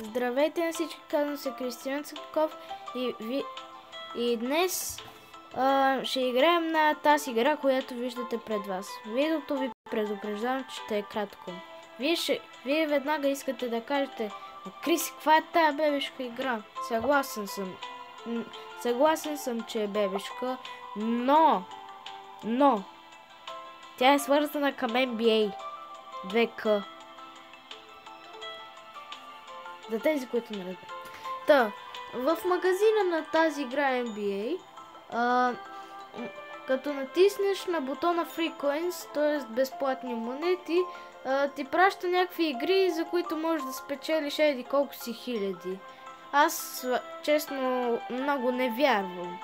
Здравейте на всички, казвам се Кристиян Цъков и днес ще играем на тази игра, която виждате пред вас. Видеото ви предупреждавам, че ще е кратко. Вие веднага искате да кажете: Криси, каква е тая бебешка игра? Съгласен съм, че е бебешка, но тя е свързана към NBA 2K. За тези, които не разбират. В магазина на тази игра NBA, като натиснеш на бутона Free Coins, т.е. безплатни монети, ти праща някакви игри, за които можеш да спечелиш еди колко си хиляди. Аз, честно, много не вярвам.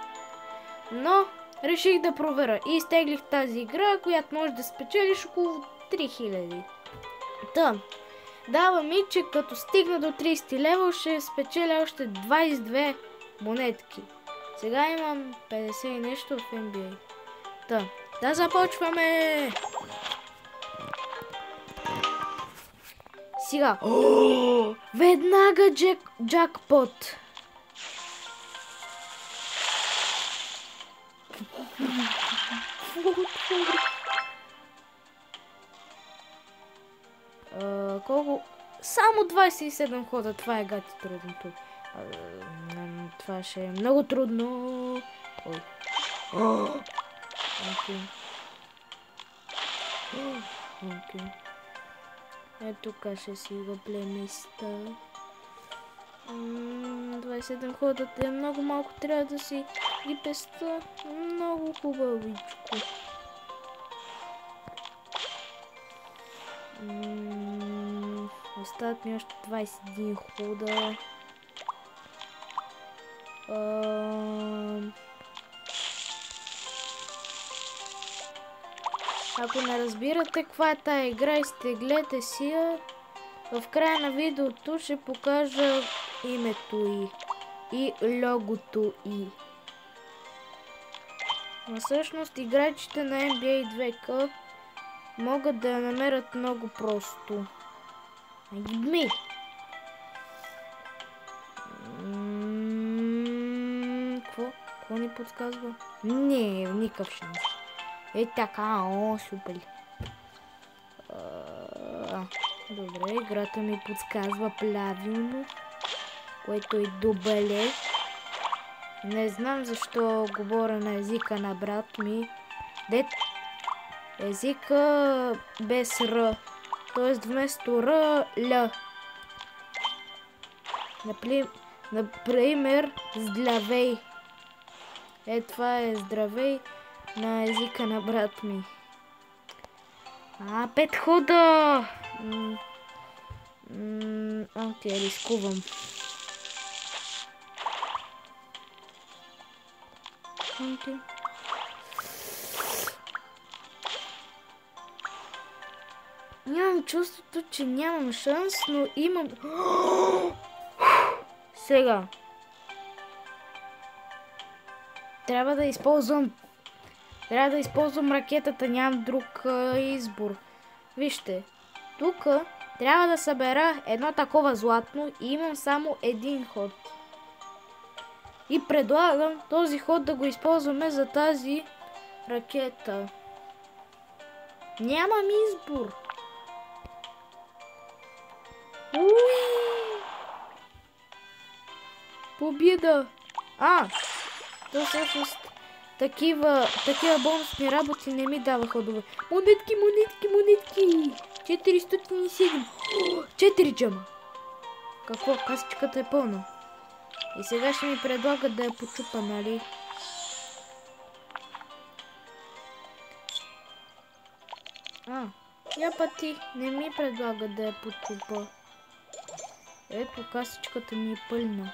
Но реших да проверя и изтеглих тази игра, която може да спечелиш около 3000. Дава ми, че като стигна до 30 левел ще спечеля още 22 монетки. Сега имам 50 и нещо в NBA. Да започваме! Сега. Веднага джакпот! Колко? Само 27 хода, това е гати трудното. Това ще е много трудно. Окей. Ето тук ще си го племиста. 27 хода е много малко, трябва да си ги песта много хубавичко. Остават ми още 21 хода. Ако не разбирате каква е тая игра, изтеглете си я. В края на видеото ще покажа името и логото й. Но всъщност играчите на NBA 2K могат да я намерят много просто. Какво ни подсказва? Не, никакъв шанс. Е така, супер. Добре, играта ми подсказва правилно, което е добре. Не знам защо говоря на езика на брат ми. Езика без Р. Т.е. вместо Р, Л. Например, здравей. Това е здравей на езика на брат ми. 5 хода! Окей, рискувам. Нямам чувството, че нямам шанс, но имам... Сега. Трябва да използвам ракетата, нямам друг избор. Вижте, тук трябва да събера едно такова златно и имам само един ход. И предлагам този ход да го използваме за тази ракета. Нямам избор. Победа! То всъщност такива бонусни работи не ми дава ходове. Монетки! 407. 4 джама. Какво? Касичката е пълна. И сега ще ми предлагат да я почупа, нали? Я пъти не ми предлагат да я почупа. Ето, касичката ми е пълна.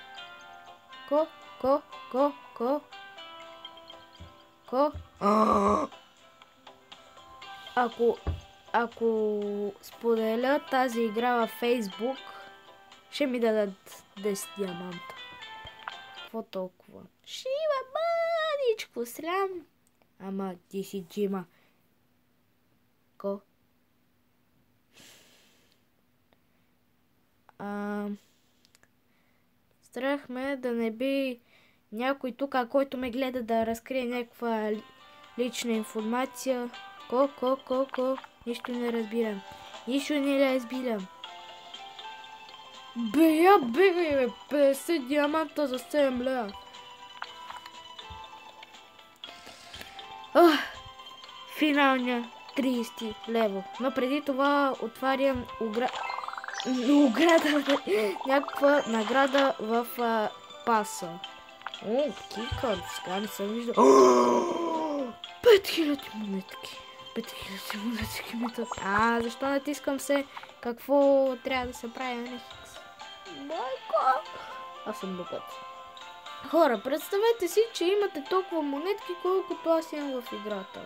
Ако споделя тази игра във Фейсбук, ще ми дадат 10 диаманта. Какво толкова? Ще има маничко срам. Ама ти си Джима. Страх ме да не би някой тук, който ме гледа, да разкрие някаква лична информация. Ко. Нищо не разбирам. Нищо не разбирам. Бе, 50 диаманта за 7 лева. Финалния 30 лева. Но преди това отварям някаква награда в паса. Кика, сега не съм виждал. 5000 монетки. 5000 монетки ми то. Защо натискам се? Какво трябва да се прави на Netflix? Майко! Аз съм богат. Хора, представете си, че имате толкова монетки, колкото аз имам в играта.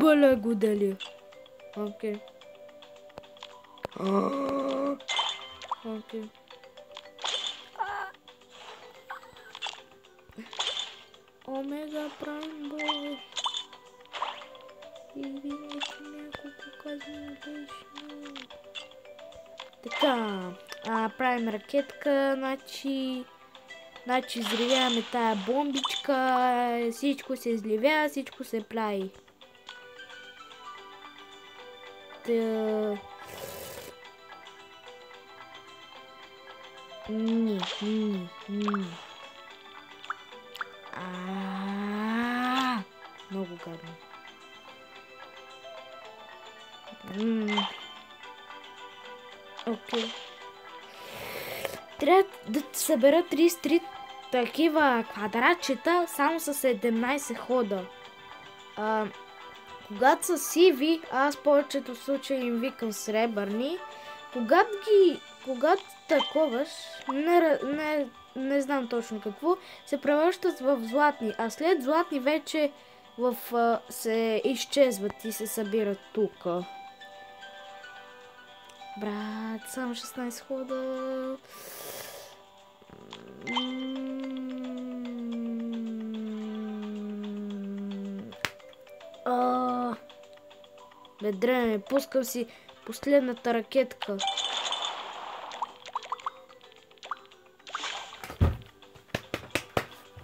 Благодаря. Окей. Омега Прайм бой. Извинете, няколко казвам лично. Така, правим ракетка, значи взривяваме тая бомбичка, всичко се изливя, всичко се прави. Много гадно. Окей. Трябва да събера 33 такива квадратчета само с 17 хода. Когато са сиви, аз в повечето случаи им викам сребърни. Когато таковаш, не знам точно какво, се превръщат в златни, а след златни вече се изчезват и се събират тук. Брат, само 16 хода. Бедрене, пускам си последната ракетка.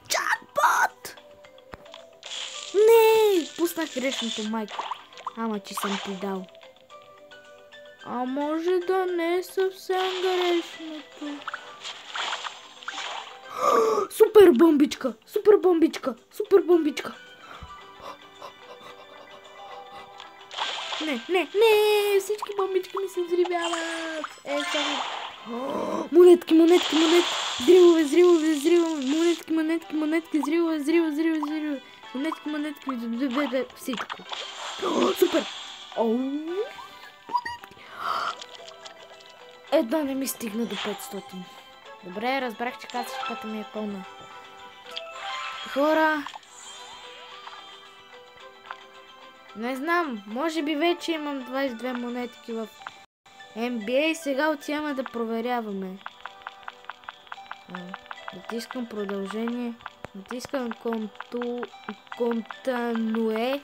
Джакпот! Не, пуснах грешното, майко. Ама че съм ти дал. А може да не е съвсем грешното. Супер бомбичка! Супер бомбичка! Супер бомбичка! Не! Всички бомбички ми се взривяват! Само... Монетки! Взривове! Монетки! Взривове! Монетки! Всичко! Супер! Едно не ми стигна до 500. Добре, разбрах, че касичката ми е пълна. Хора, не знам, може би вече имам 22 монетки в NBA и сега отиваме да проверяваме. Натискам продължение, натискам контануе.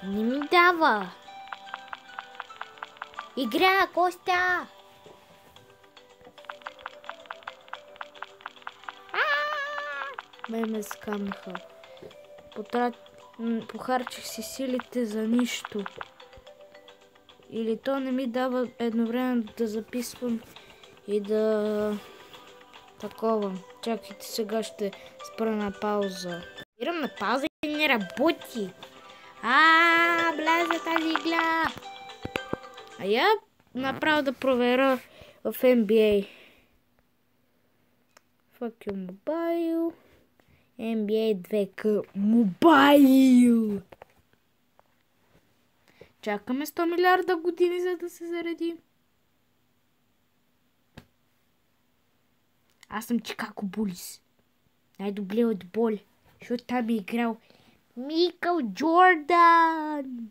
Не ми дава. Игра, Костя! Ме скамнаха. Похарчих си силите за нищо. Или то не ми дава едновременно да записвам и да... такова. Чакайте, сега ще спра на пауза. Спирам на пауза и не работи. Бля, за тази игла. Я направо да проверя в NBA. Fuck you, mobile. NBA 2K Mobile. Чакаме 100 милиарда години, за да се зареди. Аз съм Чикаго Булис. Най-добре от боли. Защото там е играл Микъл Джордан.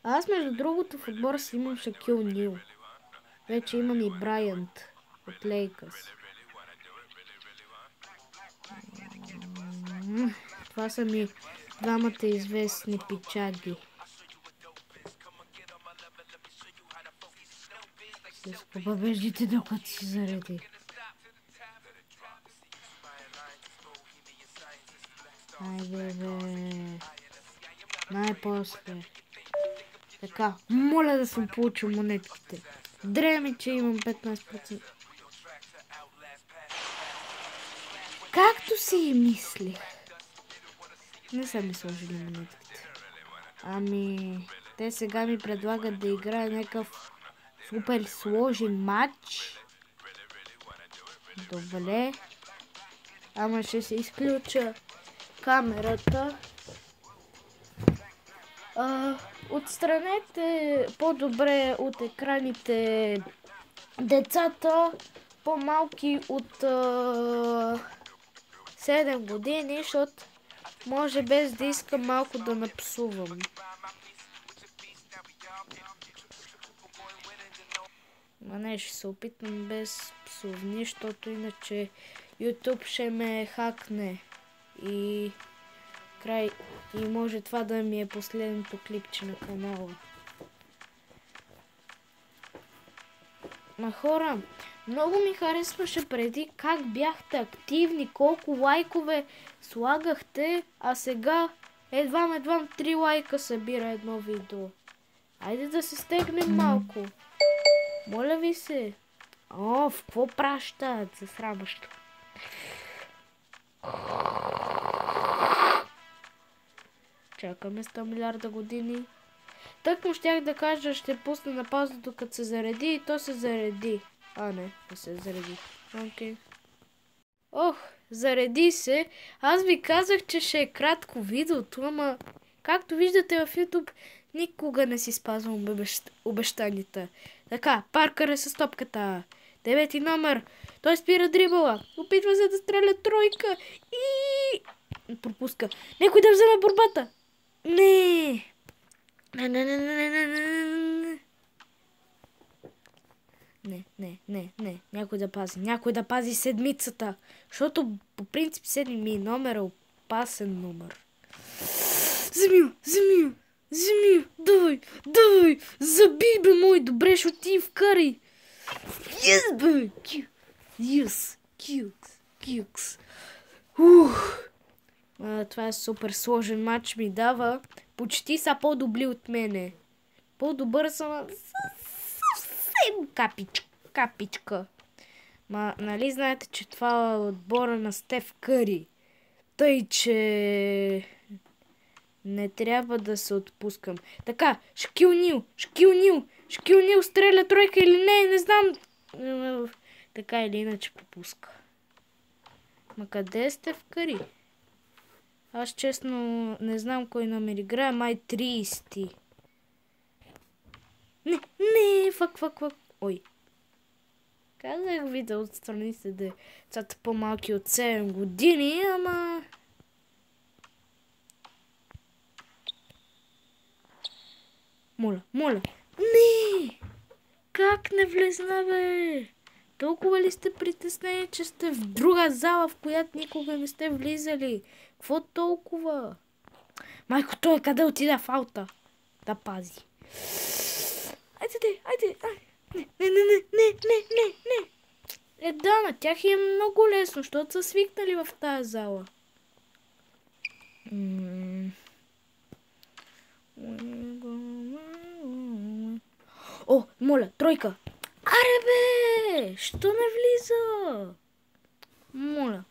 Аз между другото в отбора си имам Шакил Нил. Вече имам и Брайант от Лейкърс. Това са ми двамата известни пичаги. Се скупабеждите докато си зареди. Айде бе. Най-после. Така, моля да съм получил монетките. Дреми, че имам 15%. Както си и мислих. Не са ми сложили монетките. Ами, те сега ми предлагат да играя някакъв супер сложен матч. Добре. Ама ще се изключа камерата. Отстранете по-добре от екраните децата по-малки от 7 години, защото може без да искам малко да напсувам. Ма не, ще се опитам без псовни, защото иначе YouTube ще ме хакне и край. И може това да ми е последното клипче на канала. Ма хора, много ми харесваше преди как бяхте активни, колко лайкове слагахте, а сега едвам 3 лайка събира едно видео. Айде да се стегнем малко. Моля ви се. О, в какво пращат? Засрамащо. Чакаме 100 милиарда години. Так му щях да кажа, ще пусна на пауза докато се зареди и то се зареди. А, не се зареди. Окей. Ох, зареди се. Аз ви казах, че ще е кратко видеото, ама както виждате в YouTube, никога не си спазвам обещанията. Така, Паркър е с топката. 9 номер. Той спира дрибъла. Опитва се да стреля тройка и пропуска. Некой да вземе борбата. Не. Не. Някой да пази седмицата. Защото по принцип 7 номер е опасен номер. Вземи, давай, заби бе мой, добре, ще ти вкарай. Yes, бе, cute. Това е супер сложен матч ми дава. Почти са по-добри от мене. По-добър съм съвсем капичка. Ма, нали знаете, че това е отбора на Стеф Къри. Тъй, че не трябва да се отпускам. Така, Шакил Нил стреля тройка или не знам. Така или иначе пропуска. Ма къде сте в Къри? Аз честно не знам кой номер играе, май 30. Не, фак. Ой. Казах ви да отстраните децата по-малки от 7 години, ама... Моля. Не! Как не влезна, бе? Толкова ли сте притеснени, че сте в друга зала, в която никога не сте влизали? Какво толкова? Майко, той къде отида в аута? Да пази. Айде. Не. Да, на тях е много лесно, защото са свикнали в тази зала. О, моля, тройка. Аре бе, що не влиза? Моля.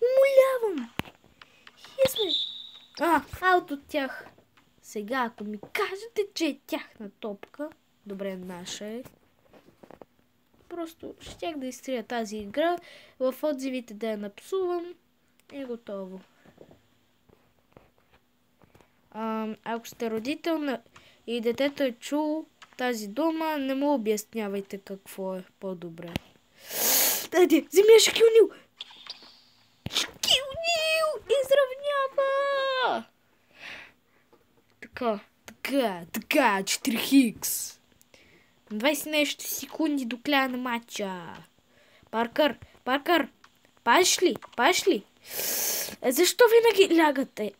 Умолявам. Аут от тях. Сега, ако ми кажете, че е тяхна топка, добре, наша е. Просто щях да изтрия тази игра, в отзивите да я напсувам и готово. Ако сте родител и детето е чул тази дума, не му обяснявайте какво е по-добре. Дайте, земя Шакил Нил! Изравнява! Така, 4 хикс. 20 нещо секунди до края на матча. Паркър, паш ли? Защо винаги лягате?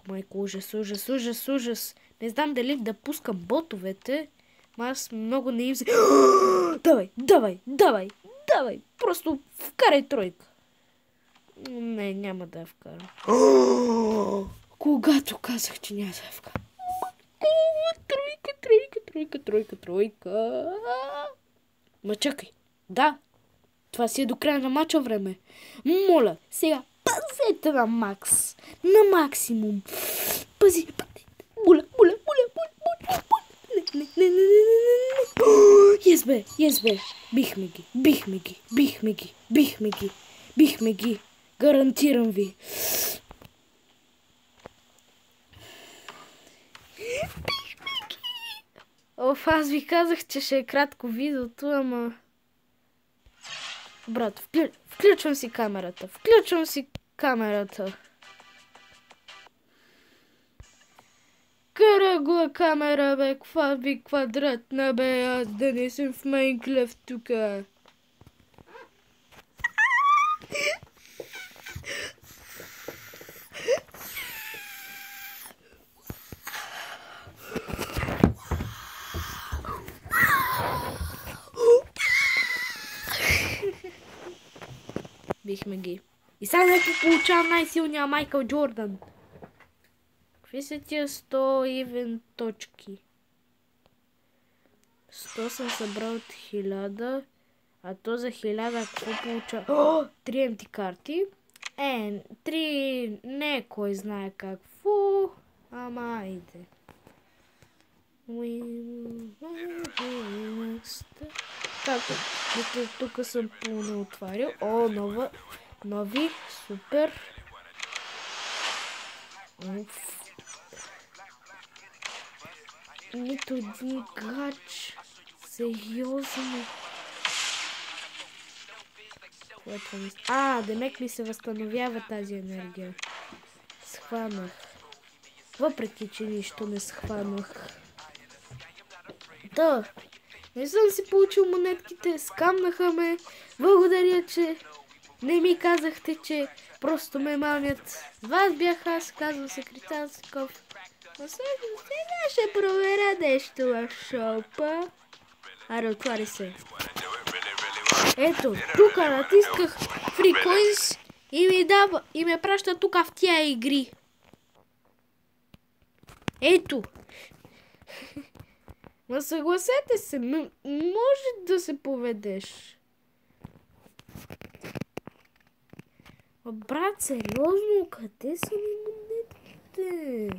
Майко, ужас. Не знам дали да пускам ботовете, но аз много не им се... Давай, просто вкарай тройка. Не, няма да я вкарам. Когато казах, че няма да я вкарам. Тройка. Ма чакай. Да. Това си е до края на мача време. Моля, сега пазете на макс. На максимум. Пази. Моля. Yes, бе. Бихме ги. Гарантирам ви. Аз ви казах, че ще е кратко видеото, ама... Брат, включвам си камерата. Кръгла камера, бе, каква би квадратна, бе, аз да не съм в Майнкрафт тука. Бихме ги. И сега някой получава най-силния Майкъл Джордан. Какви са тия 100 ивен точки? 100 съм събрал от 1000, а то за 1000 какво получава? 3 MT карти. 3 не кой знае какво, ама айде. Както, тук съм не отварил. Нови, супер. Нито един играч. Сериозно. Демек ми се възстановява тази енергия. Схванах. Въпреки, че нищо не схванах. Да. Не съм си получил монетките. Скамнаха ме. Благодаря, че не ми казахте, че просто ме мамят. Вас бях аз, казвам се Критансков. Но сега ще проверя нещо в шопа. Аре, отваря се. Ето, тук натисках Free Coins и ме праща тук в тия игри. Ето. Ма съгласете се, може да се поведеш. Брат, сериозно, къде са ми монетките?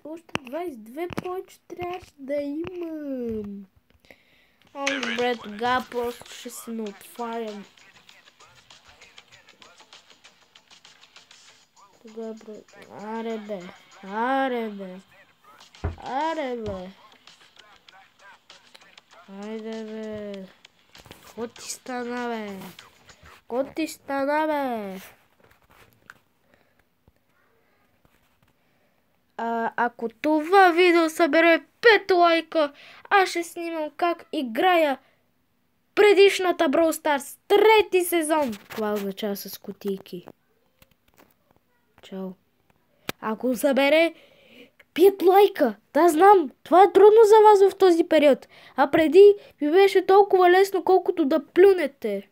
Още 22 повече трябваше да имам. Добре, тогава просто ще се не отварям. Тогава, аре бе. Айде бе. Ко ти стана бе? Ако това видео събере 5 лайка, аз ще снимам как играя предишната Brawl Stars 3 сезон. Това означава с кутийки. Чао. Ако събере 5 лайка, да знам, това е трудно за вас в този период. А преди ви беше толкова лесно, колкото да плюнете.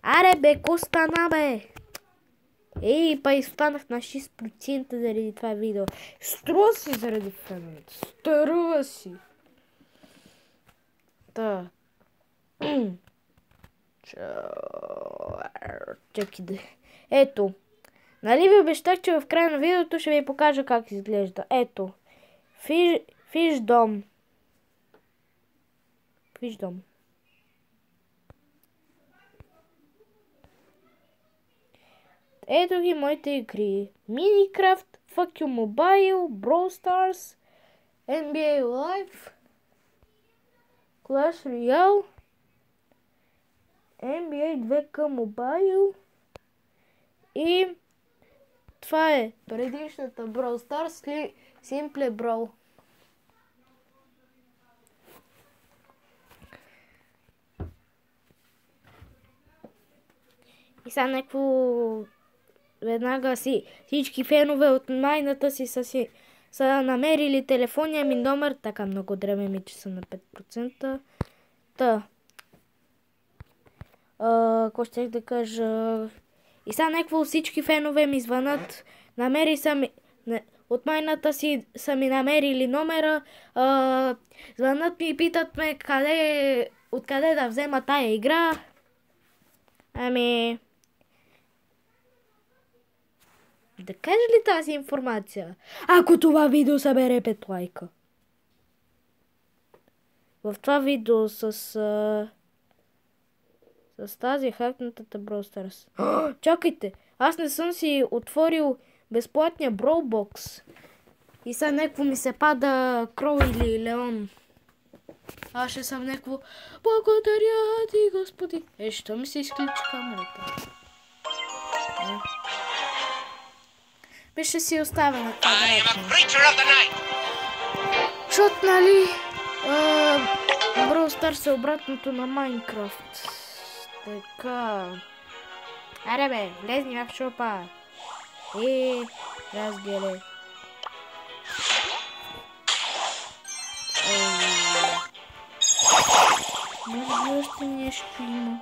Аре бе, ко стана бе? Па изстанах на 6% заради това видео. Струва си заради феновете. Струва си. Да. Чакай да. Ето. Нали ви обещах, че в края на видеото ще ви покажа как изглежда. Ето. Фишдом. Ето ги моите игри. Minecraft, Fuck You Mobile, Brawl Stars, NBA Live, Clash Royale, NBA 2K Mobile. И това е предишната Brawl Stars, Simple Brawl. И сега някакво веднага всички фенове от майната си са намерили телефонния ми номер. Така много дреме ми, че са на 5%. Та. Какво щех да кажа? И сега някакво всички фенове ми звънат. От майната си са ми намерили номера. Звънат ми и питат ме откъде да взема тая игра. Ами... Да кажа ли тази информация? Ако това видео събере 5 лайка. В това видео с тази хакнатата Brawl Stars. Чакайте, аз не съм си отворил безплатния Brawl Box. И сега някакво ми се пада Кроу или Леон. Аз ще съм някакво... Благодаря ти, Господи. Що ми се изключи камерата? Беше си оставена това. Чот, нали? Brawl Stars е обратното на Майнкрафт. Така. Аре бе, влезни в шопа. Разгеле. Може би още нещо има.